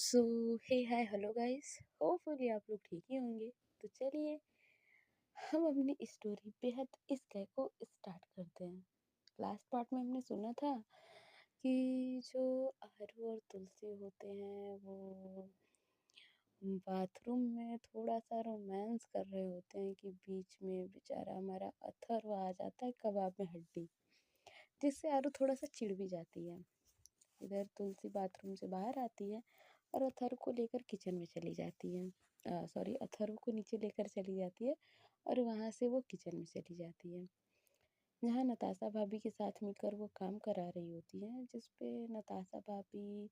सो हे hi hello guys. Hopefully आप लोग ठीक ही होंगे। तो चलिए हम अपनी स्टोरी बेहद इस गाय को स्टार्ट करते हैं। लास्ट पार्ट में हमने सुना था कि जो आरू और तुलसी होते हैं वो बाथरूम में थोड़ा सा रोमांस कर रहे होते हैं कि बीच में बेचारा हमारा अथर्व आ जाता है कबाब में हड्डी, जिससे आरू थोड़ा सा चिढ़ भी जाती है। इधर तुलसी बाथरूम से बाहर आती है और अथर्व को लेकर किचन में चली जाती है। सॉरी, अथर्व को नीचे लेकर चली जाती है और वहाँ से वो किचन में चली जाती है, जहाँ नताशा भाभी के साथ मिलकर वो काम करा रही होती है। जिस पे नताशा भाभी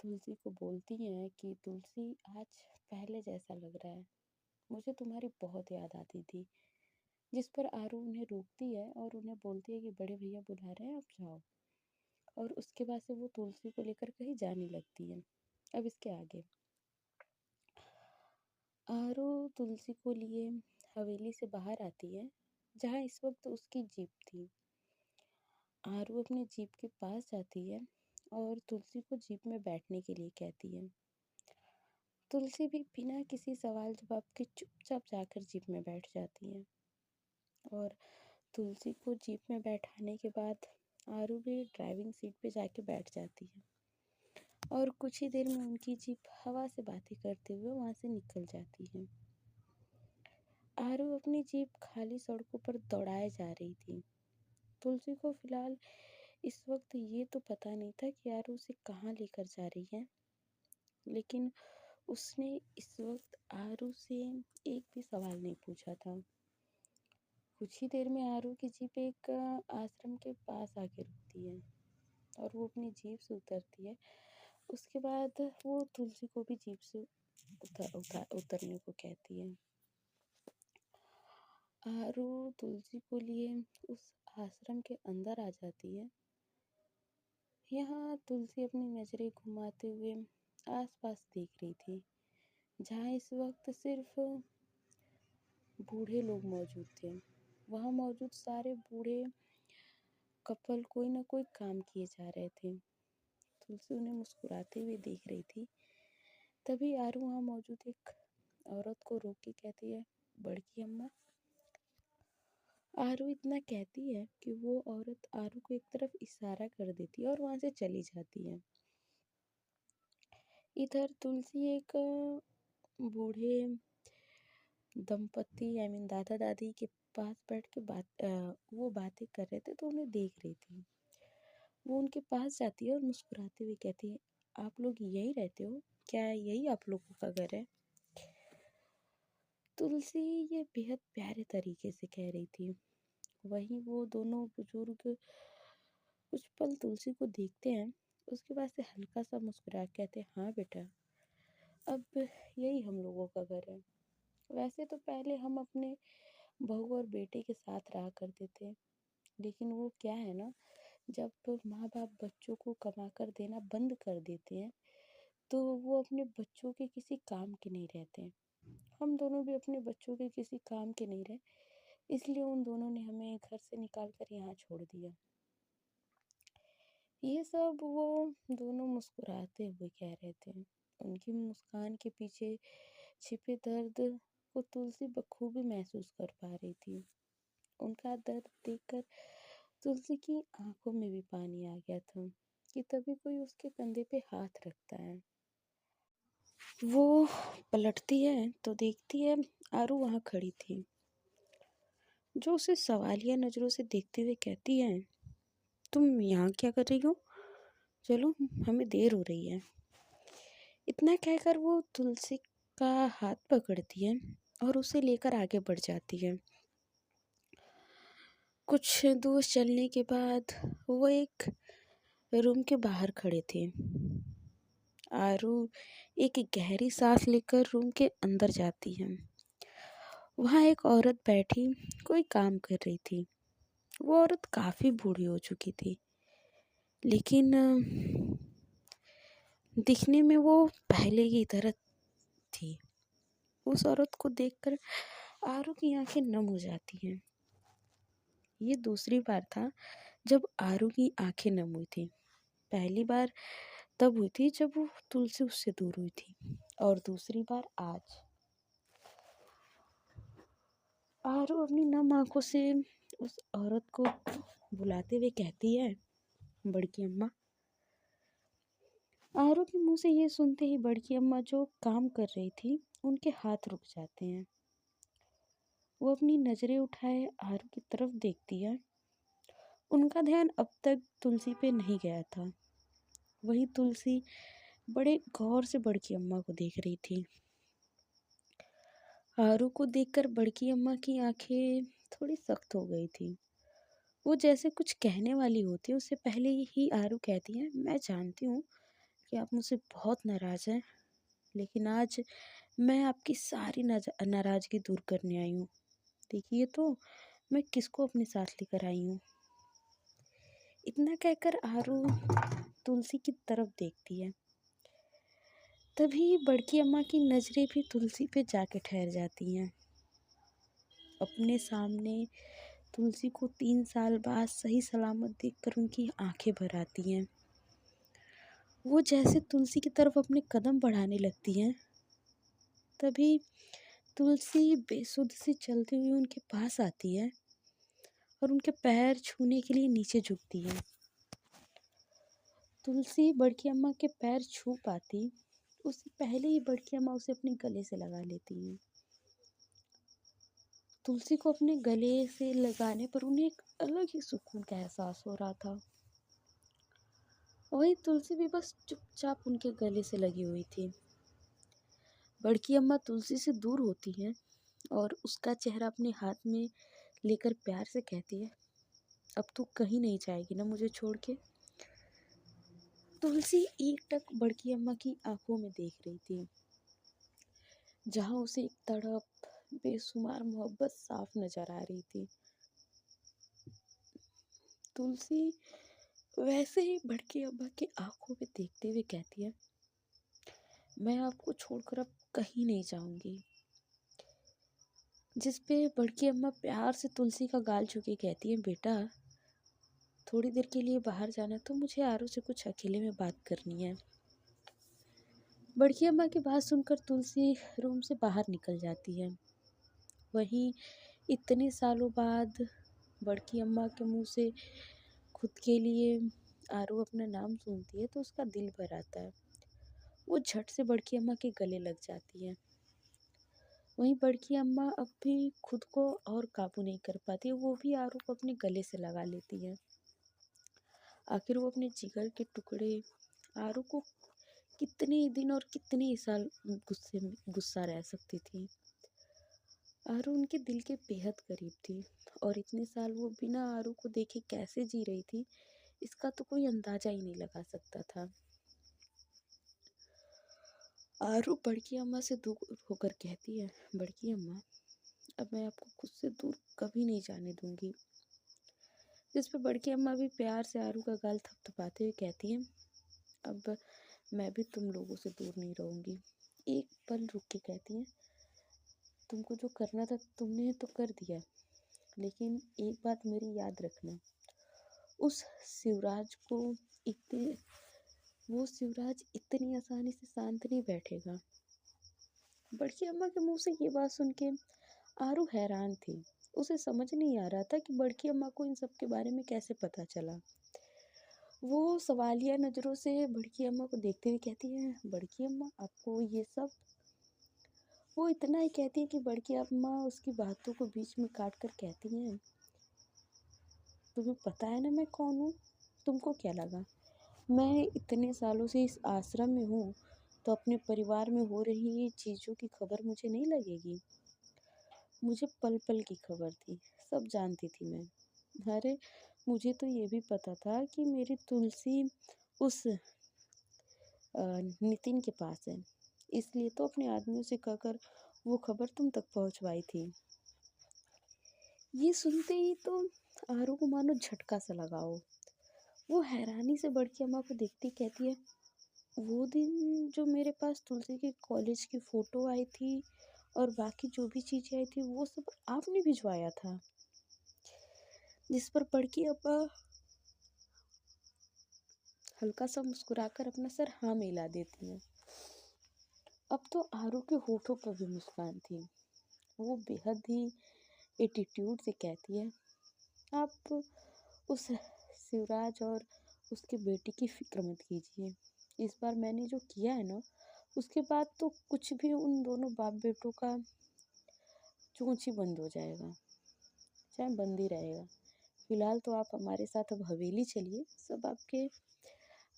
तुलसी को बोलती हैं कि तुलसी, आज पहले जैसा लग रहा है, मुझे तुम्हारी बहुत याद आती थी। जिस पर आरू उन्हें रोकती है और उन्हें बोलती है कि बड़े भैया बुला रहे हैं, आप जाओ। और उसके बाद से वो तुलसी को लेकर कहीं जाने लगती है। अब इसके आगे आरू तुलसी को लिए हवेली से बाहर आती है, जहाँ इस वक्त उसकी जीप थी। आरू अपनी जीप के पास जाती है और तुलसी को जीप में बैठने के लिए कहती है। तुलसी भी बिना किसी सवाल जवाब के चुपचाप जाकर जीप में बैठ जाती है और तुलसी को जीप में बैठाने के बाद आरू भी ड्राइविंग सीट पे जाके बैठ जाती है और कुछ ही देर में उनकी जीप हवा से बातें करते हुए वहाँ से निकल जाती है। आरू अपनी जीप खाली सड़कों पर दौड़ाए जा रही थी। तुलसी को फिलहाल इस वक्त ये तो पता नहीं था कि आरू उसे कहाँ लेकर जा रही है, लेकिन उसने इस वक्त आरू से एक भी सवाल नहीं पूछा था। कुछ ही देर में आरू की जीप एक आश्रम के पास आके रुकती है और वो अपनी जीप से उतरती है। उसके बाद वो तुलसी को भी जीप से उतरने को कहती है। आरू तुलसी को लिए उस आश्रम के अंदर आ जाती है। यहाँ तुलसी अपनी नज़रें घुमाते हुए आसपास देख रही थी, जहाँ इस वक्त सिर्फ बूढ़े लोग मौजूद थे। वहाँ मौजूद सारे बूढ़े कपल कोई ना कोई काम किए जा रहे थे। तुलसी उन्हें मुस्कुराते हुए देख रही थी। तभी आरू वहाँ मौजूद एक औरत को रोक के कहती है, बड़की अम्मा। आरू इतना कहती है कि वो औरत आरू को एक तरफ इशारा कर देती है और वहाँ से चली जाती है। इधर तुलसी एक बूढ़े दंपत्ति दादा दादी के पास बैठ के वो बातें कर रहे थे, तो उन्हें देख रही थी। वो उनके पास जाती है और मुस्कुराते हुए कहती है, आप लोग यहीं रहते हो क्या? यही आप लोगों का घर है? तुलसी ये बेहद प्यारे तरीके से कह रही थी। वहीं वो दोनों बुजुर्ग कुछ पल तुलसी को देखते हैं, उसके बाद से हल्का सा मुस्कुरा कहते हैं, हाँ बेटा, अब यही हम लोगों का घर है। वैसे तो पहले हम अपने बहू और बेटे के साथ रहा करते थे, लेकिन वो क्या है ना, जब माँ बाप बच्चों को कमा कर देना बंद कर देते हैं तो वो अपने बच्चों के किसी काम के नहीं रहते। हम दोनों भी अपने बच्चों के किसी काम के नहीं रहे, इसलिए उन दोनों ने हमें घर से निकाल कर यहाँ छोड़ दिया। ये सब वो दोनों मुस्कुराते हुए कह रहे थे। उनकी मुस्कान के पीछे छिपे दर्द को तुलसी बखूबी महसूस कर पा रही थी। उनका दर्द देखकर तुलसी की आंखों में भी पानी आ गया था कि तभी कोई उसके कंधे पे हाथ रखता है। वो पलटती है तो देखती है आरू वहाँ खड़ी थी, जो उसे सवालिया नज़रों से देखते हुए कहती है, तुम यहाँ क्या कर रही हो? चलो, हमें देर हो रही है। इतना कहकर वो तुलसी का हाथ पकड़ती है और उसे लेकर आगे बढ़ जाती है। कुछ दूर चलने के बाद वो एक रूम के बाहर खड़े थे। आरू एक गहरी सांस लेकर रूम के अंदर जाती है। वहाँ एक औरत बैठी कोई काम कर रही थी। वो औरत काफ़ी बूढ़ी हो चुकी थी, लेकिन दिखने में वो पहले की तरह थी। उस औरत को देखकर आरू की आंखें नम हो जाती हैं। ये दूसरी बार था जब आरू की आंखें नम हुई थी। पहली बार तब हुई थी जब वो तुलसी उससे दूर हुई थी, और दूसरी बार आज। आरू अपनी नम आंखों से उस औरत को बुलाते हुए कहती है, बड़की अम्मा। आरू के मुंह से ये सुनते ही बड़की अम्मा जो काम कर रही थी उनके हाथ रुक जाते हैं। वो अपनी नजरें उठाए आरू की तरफ देखती है। उनका ध्यान अब तक तुलसी पे नहीं गया था। वही तुलसी बड़े गौर से बड़की अम्मा को देख रही थी। आरू को देखकर बड़की अम्मा की आंखें थोड़ी सख्त हो गई थी। वो जैसे कुछ कहने वाली होती है, उससे पहले ही आरू कहती है, मैं जानती हूँ कि आप मुझसे बहुत नाराज़ हैं, लेकिन आज मैं आपकी सारी नाराज़गी दूर करने आई हूँ। देखिए तो मैं किसको अपने साथ लेकर आई हूँ। इतना कहकर आरू तुलसी की तरफ देखती है। तभी बड़की अम्मा की नज़रें भी तुलसी पे जाके ठहर जाती हैं। अपने सामने तुलसी को 3 साल बाद सही सलामत देखकर उनकी आंखें भर आती हैं। वो जैसे तुलसी की तरफ अपने कदम बढ़ाने लगती हैं, तभी तुलसी बेसुध से चलती हुई उनके पास आती है और उनके पैर छूने के लिए नीचे झुकती है। तुलसी बड़की अम्मा के पैर छू पाती उससे पहले ही बड़की अम्मा उसे अपने गले से लगा लेती हैं। तुलसी को अपने गले से लगाने पर उन्हें एक अलग ही सुकून का एहसास हो रहा था। वही तुलसी भी बस चुपचाप उनके गले से लगी हुई थी। बड़की अम्मा तुलसी से दूर होती हैं और उसका चेहरा अपने हाथ में लेकर प्यार से कहती है, अब तू कहीं नहीं जाएगी ना मुझे छोड़ के। तुलसी एकटक बड़की अम्मा की आंखों में देख रही थी, जहां उसे एक तड़प, बेसुमार मोहब्बत साफ नजर आ रही थी। तुलसी वैसे ही बड़की अम्मा की आंखों में देखते हुए कहती है, मैं आपको छोड़कर अब कहीं नहीं जाऊंगी। जिस पे बड़की अम्मा प्यार से तुलसी का गाल छू के कहती है, बेटा थोड़ी देर के लिए बाहर जाना, तो मुझे आरू से कुछ अकेले में बात करनी है। बड़की अम्मा की बात सुनकर तुलसी रूम से बाहर निकल जाती है। वहीं इतने सालों बाद बड़की अम्मा के मुंह से खुद के लिए आरू अपना नाम सुनती है तो उसका दिल भर आता है। वो झट से बड़की अम्मा के गले लग जाती है। वहीं बड़की अम्मा अब भी खुद को और काबू नहीं कर पाती, वो भी आरू को अपने गले से लगा लेती है। आखिर वो अपने जिगर के टुकड़े आरू को कितने दिन और कितने ही साल गुस्सा रह सकती थी। आरू उनके दिल के बेहद करीब थी और इतने साल वो बिना आरू को देखे कैसे जी रही थी, इसका तो कोई अंदाजा ही नहीं लगा सकता था। आरू बड़की अम्मा से दूर होकर कहती है, बड़की अम्मा अब मैं आपको खुद से दूर कभी नहीं जाने दूंगी। जिस पर बड़की अम्मा भी प्यार से आरू का गाल थपथपाते हुए कहती है, अब मैं भी तुम लोगों से दूर नहीं रहूंगी। एक पल रुक के कहती है, तुमको जो करना था तुमने तो कर दिया, लेकिन एक बात मेरी याद रखना, उस शिवराज को इतने वो शिवराज इतनी आसानी से शांत नहीं बैठेगा। बड़की अम्मा के मुंह से ये बात सुन के आरू हैरान थी। उसे समझ नहीं आ रहा था कि बड़की अम्मा को इन सब के बारे में कैसे पता चला। वो सवालिया नजरों से बड़की अम्मा को देखते हुए कहती है, बड़की अम्मा आपको ये सब। वो इतना ही कहती है कि बड़की अम्मा उसकी बातों को बीच में काट कर कहती हैं, तुम्हें पता है ना मैं कौन हूँ? तुमको क्या लगा मैं इतने सालों से इस आश्रम में हूँ तो अपने परिवार में हो रही चीज़ों की खबर मुझे नहीं लगेगी? मुझे पल पल की खबर थी, सब जानती थी मैं। अरे मुझे तो ये भी पता था कि मेरी तुलसी उस नितिन के पास है, इसलिए तो अपने आदमियों से कहकर वो खबर तुम तक पहुंचवाई थी। ये सुनते ही तो आरू को मानो झटका सा लगा हो। वो हैरानी से बड़की अम्मा को देखती कहती है, वो दिन जो मेरे पास तुलसी के कॉलेज की फ़ोटो आई थी और बाकी जो भी चीज़ें आई थी वो सब आपने भिजवाया था? जिस पर बड़की अम्मा हल्का सा मुस्कुराकर अपना सर हाँ में हिला देती है। अब तो आरू के होठों पर भी मुस्कान थी। वो बेहद ही एटीट्यूड से कहती है, आप उस शिवराज और उसके बेटे की फिक्र मत कीजिए। इस बार मैंने जो किया है ना, उसके बाद तो कुछ भी उन दोनों बाप बेटों का चोंच ही बंद हो जाएगा, चाहे बंद ही रहेगा। फिलहाल तो आप हमारे साथ अब हवेली चलिए, सब आपके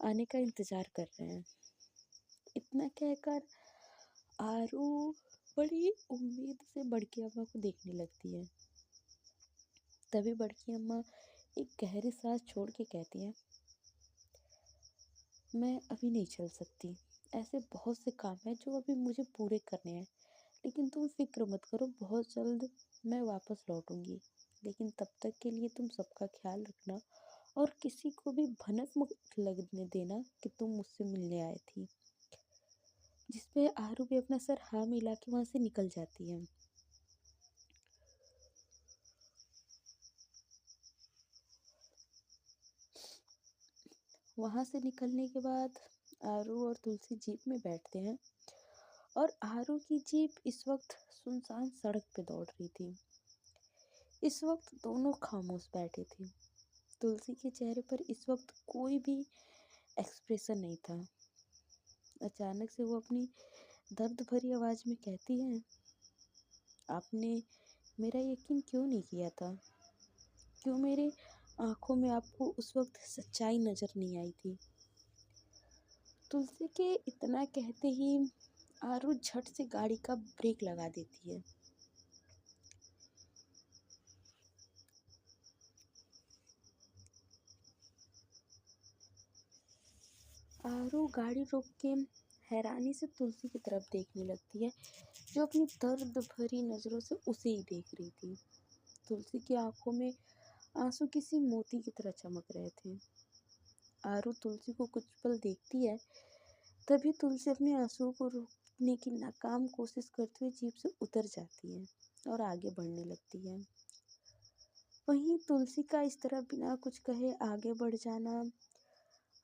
आने का इंतजार कर रहे हैं। इतना कहकर आरू बड़ी उम्मीद से बड़की अम्मा को देखने लगती है। तभी बड़की अम्मा एक गहरी सांस छोड़ के कहती है, मैं अभी नहीं चल सकती। ऐसे बहुत से काम हैं जो अभी मुझे पूरे करने हैं। लेकिन तुम फिक्र मत करो, बहुत जल्द मैं वापस लौटूंगी। लेकिन तब तक के लिए तुम सबका ख्याल रखना और किसी को भी भनक मत लगने देना कि तुम मुझसे मिलने आए थी। जिसपे आरू भी अपना सर हाँ मिला के वहां से निकल जाती है। वहां से निकलने के बाद आरू और तुलसी जीप में बैठते हैं और आरू की जीप इस वक्त सुनसान सड़क पे दौड़ रही थी। इस वक्त दोनों खामोश बैठे थे। तुलसी के चेहरे पर इस वक्त कोई भी एक्सप्रेशन नहीं था। अचानक से वो अपनी दर्द भरी आवाज में कहती है, आपने मेरा यकीन क्यों नहीं किया था? क्यों मेरे आंखों में आपको उस वक्त सच्चाई नजर नहीं आई थी? तुलसी के इतना कहते ही आरू झट से गाड़ी का ब्रेक लगा देती है। आरू गाड़ी रोक के हैरानी से तुलसी की तरफ देखने लगती है, जो अपनी दर्द भरी नजरों से उसे ही देख रही थी। तुलसी की आंखों में आंसू किसी मोती की तरह चमक रहे थे। आरू तुलसी को कुछ पल देखती है, तभी तुलसी अपने आंसुओं को रोकने की नाकाम कोशिश करते हुए जीप से उतर जाती है और आगे बढ़ने लगती है। वहीं तुलसी का इस तरह बिना कुछ कहे आगे बढ़ जाना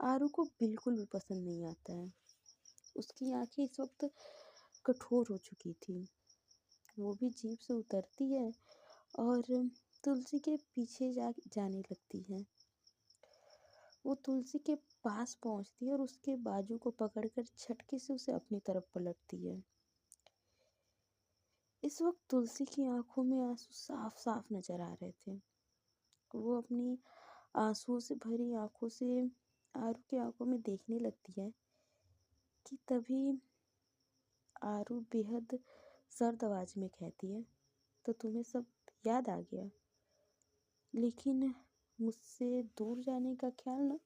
आरू को बिल्कुल भी पसंद नहीं आता है। उसकी आंखें इस वक्त कठोर हो चुकी थी। वो भी जीप से उतरती है और तुलसी के पीछे जाने लगती है। वो तुलसी के पास पहुंचती है और उसके बाजू को पकड़कर झटके से उसे अपनी तरफ पलटती है। इस वक्त तुलसी की आंखों में आंसू साफ साफ नजर आ रहे थे। वो अपनी आंसुओं से भरी आंखों से आरू की आंखों में देखने लगती है कि तभी आरू बेहद सर्द आवाज में कहती है, तो तुम्हें सब याद आ गया? लेकिन मुझसे दूर जाने का ख्याल ना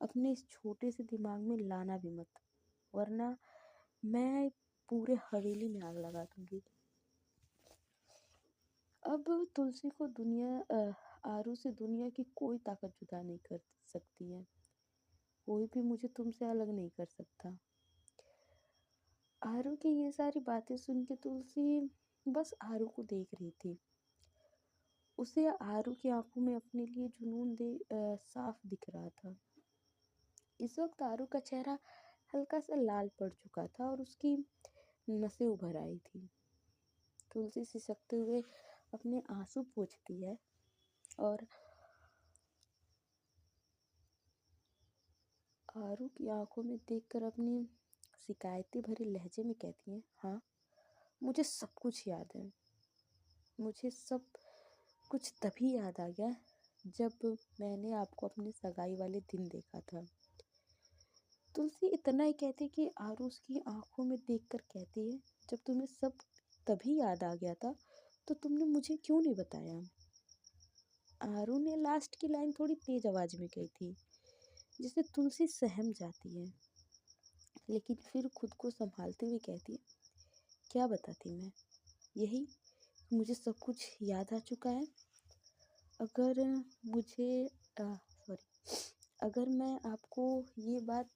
अपने इस छोटे से दिमाग में लाना भी मत, वरना मैं पूरे हवेली में आग लगा दूंगी। अब तुलसी को आरू से दुनिया की कोई ताकत जुदा नहीं कर सकती है। कोई भी मुझे तुमसे अलग नहीं कर सकता। आरू की ये सारी बातें सुन के तुलसी बस आरू को देख रही थी। उसे आरू की आंखों में अपने लिए साफ दिख रहा था। इस वक्त आरू का चेहरा हल्का सा लाल पड़ चुका था और उसकी नसें उभर आई थी। तुलसी सिसकते हुए अपने आंसू पोंछती है और आरू की आंखों में देखकर अपनी शिकायती भरे लहजे में कहती है, हाँ, मुझे सब कुछ याद है। मुझे सब कुछ तभी याद आ गया जब मैंने आपको अपने सगाई वाले दिन देखा था। तुलसी इतना ही कहती कि आरू उसकी आंखों में देखकर कहती है, जब तुम्हें सब तभी याद आ गया था तो तुमने मुझे क्यों नहीं बताया? आरू ने लास्ट की लाइन थोड़ी तेज आवाज में कही थी, जिससे तुलसी सहम जाती है, लेकिन फिर खुद को संभालते हुए कहती है, क्या बताती मैं? यही, मुझे सब कुछ याद आ चुका है। अगर मुझे सॉरी अगर मैं आपको ये बात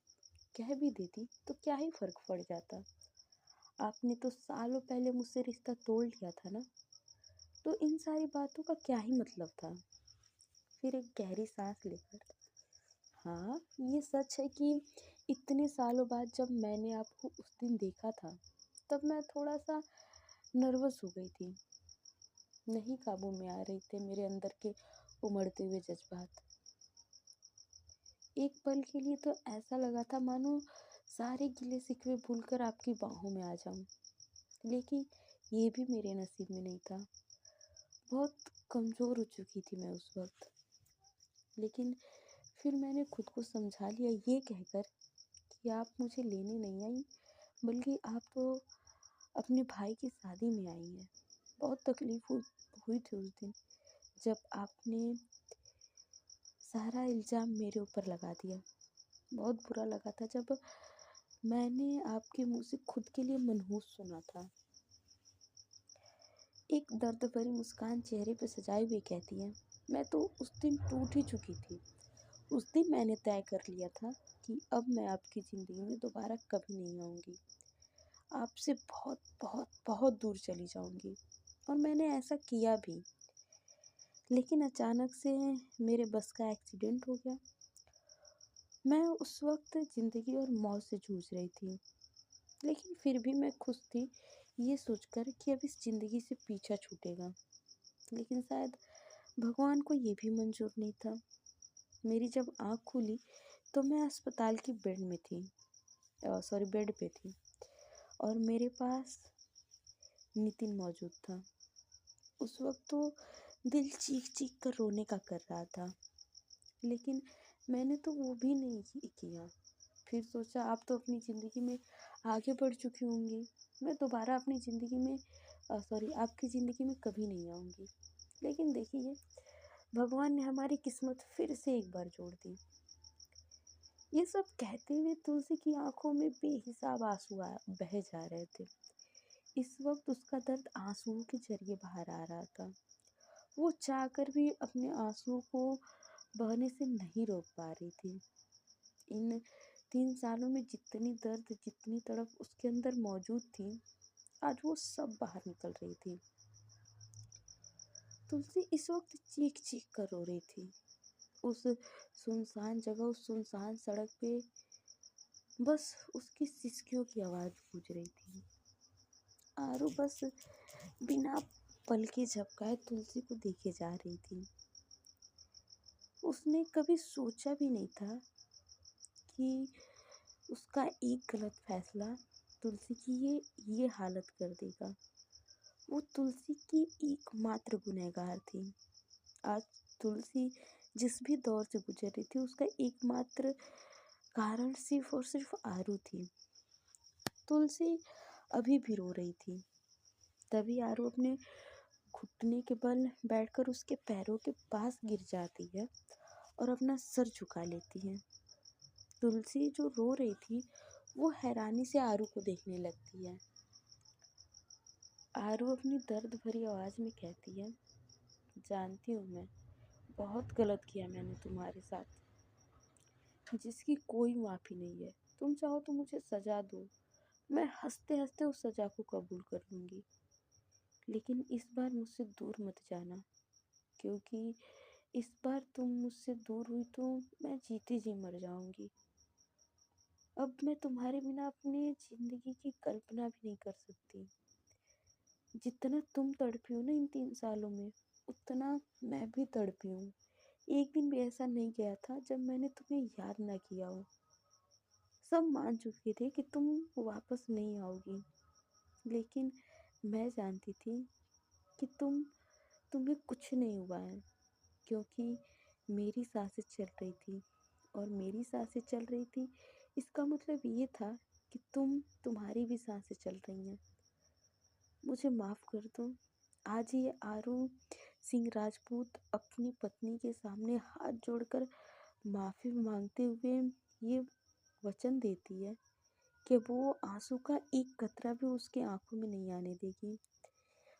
कह भी देती तो क्या ही फर्क पड़ जाता? आपने तो सालों पहले मुझसे रिश्ता तोड़ लिया था ना, तो इन सारी बातों का क्या ही मतलब था? फिर एक गहरी सांस लेकर हाँ, ये सच है कि इतने सालों बाद जब मैंने आपको उस दिन देखा था, तब मैं थोड़ा-सा नर्वस हो गई थी। नहीं काबू में आ रहे थे मेरे अंदर के उमड़ते हुए जज़्बात। एक पल के लिए तो ऐसा लगा था मानो सारे गिले-शिकवे भूलकर आपकी बाहों में आ जाऊँ। लेकिन ये भी मेरे नसीब में नहीं था। बहुत कमज़ोर हो चुकी थी मैं उस वक़्त। लेकिन फिर मैंने खुद को समझा लिया ये कहकर कि आप मुझे लेने नहीं आई, बल्कि आप तो अपने भाई की शादी में आई हैं। बहुत तकलीफ़ हुई थी उस दिन, जब आपने सारा इल्ज़ाम मेरे ऊपर लगा दिया। बहुत बुरा लगा था जब मैंने आपके मुँह से खुद के लिए मनहूस सुना था। एक दर्द भरी मुस्कान चेहरे पे सजाए हुए कहती है, मैं तो उस दिन टूट ही चुकी थी। उस दिन मैंने तय कर लिया था कि अब मैं आपकी ज़िंदगी में दोबारा कभी नहीं आऊँगी। आपसे बहुत बहुत बहुत दूर चली जाऊँगी। और मैंने ऐसा किया भी। लेकिन अचानक से मेरे बस का एक्सीडेंट हो गया। मैं उस वक़्त ज़िंदगी और मौत से जूझ रही थी। लेकिन फिर भी मैं खुश थी, ये सोचकर कि अब इस ज़िंदगी से पीछा छूटेगा। लेकिन शायद भगवान को ये भी मंज़ूर नहीं था। मेरी जब आँख खुली तो मैं अस्पताल की बेड पे थी और मेरे पास नितिन मौजूद था। उस वक़्त तो दिल चीख-चीख कर रोने का कर रहा था, लेकिन मैंने तो वो भी नहीं किया। फिर सोचा आप तो अपनी ज़िंदगी में आगे बढ़ चुकी होंगी, मैं दोबारा अपनी ज़िंदगी में आपकी ज़िंदगी में कभी नहीं आऊँगी। लेकिन देखिए, भगवान ने हमारी किस्मत फिर से एक बार जोड़ दी। ये सब कहते हुए तुलसी की आँखों में बेहिसाब आँसू बहे जा रहे थे। इस वक़्त उसका दर्द आँसुओं के ज़रिए बाहर आ रहा था। वो चाहकर भी अपने आँसुओं को बहने से नहीं रोक पा रही थी। इन 3 सालों में जितनी दर्द, जितनी तड़प उसके अंदर मौजूद थी, आज वो सब बाहर निकल रही थी। तुलसी इस वक़्त चीख-चीख कर रो रही थी। उस सुनसान जगह, उस सुनसान सड़क पे बस उसकी सिसकियों की आवाज़ गूंज रही थी। आरू बस बिना पलके झपकाए तुलसी को देखे जा रही थी। उसने कभी सोचा भी नहीं था कि उसका एक गलत फैसला तुलसी की ये हालत कर देगा। वो तुलसी की एकमात्र गुनहगार थी। आज तुलसी जिस भी दौर से गुजर रही थी, उसका एकमात्र कारण सिर्फ और सिर्फ आरू थी। तुलसी अभी भी रो रही थी। तभी आरू अपने घुटने के बल बैठकर उसके पैरों के पास गिर जाती है और अपना सर झुका लेती है। तुलसी जो रो रही थी, वो हैरानी से आरू को देखने लगती है। आरू अपनी दर्द भरी आवाज़ में कहती है, जानती हूँ मैं, बहुत गलत किया मैंने तुम्हारे साथ, जिसकी कोई माफ़ी नहीं है। तुम चाहो तो मुझे सज़ा दो, मैं हँसते-हँसते उस सज़ा को कबूल कर लूँगी। लेकिन इस बार मुझसे दूर मत जाना, क्योंकि इस बार तुम मुझसे दूर हुई तो मैं जीती जी मर जाऊँगी। अब मैं तुम्हारे बिना अपनी ज़िंदगी की कल्पना भी नहीं कर सकती। जितना तुम तड़पी हो ना इन 3 सालों में, उतना मैं भी तड़पी हूँ। एक दिन भी ऐसा नहीं गया था जब मैंने तुम्हें याद ना किया हो। सब मान चुके थे कि तुम वापस नहीं आओगी, लेकिन मैं जानती थी कि तुम्हें कुछ नहीं हुआ है, क्योंकि मेरी सांसें चल रही थी और मेरी सांसें चल रही थी, इसका मतलब ये था कि तुम्हारी भी सांसें चल रही हैं। मुझे माफ़ कर दो। आज ये आरू सिंह राजपूत अपनी पत्नी के सामने हाथ जोड़कर माफ़ी मांगते हुए ये वचन देती है कि वो आंसू का एक कतरा भी उसकी आंखों में नहीं आने देगी।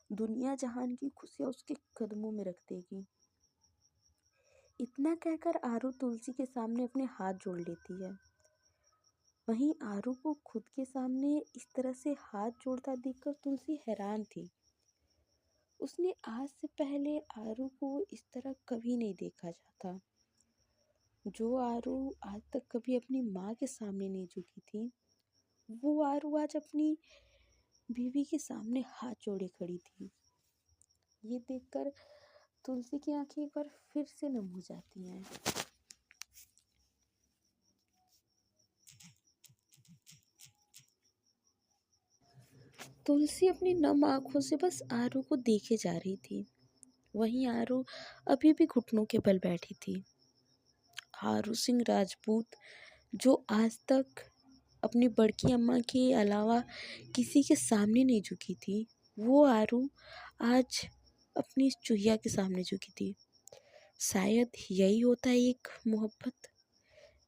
दुनिया जहान की खुशियाँ उसके कदमों में रख देगी। इतना कहकर आरू तुलसी के सामने अपने हाथ जोड़ लेती है। वहीं आरू को खुद के सामने इस तरह से हाथ जोड़ता देखकर तुलसी हैरान थी। उसने आज से पहले आरू को इस तरह कभी नहीं देखा था। जो आरू आज तक कभी अपनी माँ के सामने नहीं झुकी थी, वो आरू आज अपनी बीवी के सामने हाथ जोड़े खड़ी थी। ये देखकर तुलसी की आंखें एक बार फिर से नम हो जाती हैं। तुलसी अपनी नम आंखों से बस आरू को देखे जा रही थी। वहीं आरू अभी भी घुटनों के बल बैठी थी। आरू सिंह राजपूत, जो आज तक अपनी बड़की अम्मा के अलावा किसी के सामने नहीं झुकी थी, वो आरू आज अपनी चूहिया के सामने झुकी थी। शायद यही होता है एक मोहब्बत,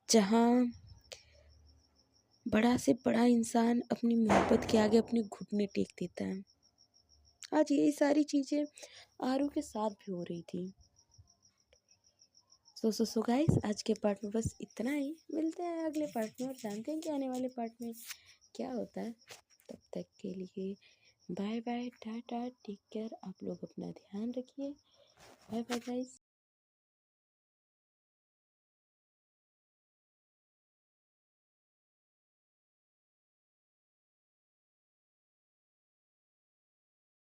जहाँ बड़ा से बड़ा इंसान अपनी मोहब्बत के आगे अपने घुटने टेक देता है। आज यही सारी चीज़ें आरू के साथ भी हो रही थी। सो गाइस, आज के पार्ट में बस इतना ही। मिलते हैं अगले पार्ट में और जानते हैं कि आने वाले पार्ट में क्या होता है। तब तक के लिए bye bye, tata, take care. आप लोग अपना ध्यान रखिए। Bye bye guys.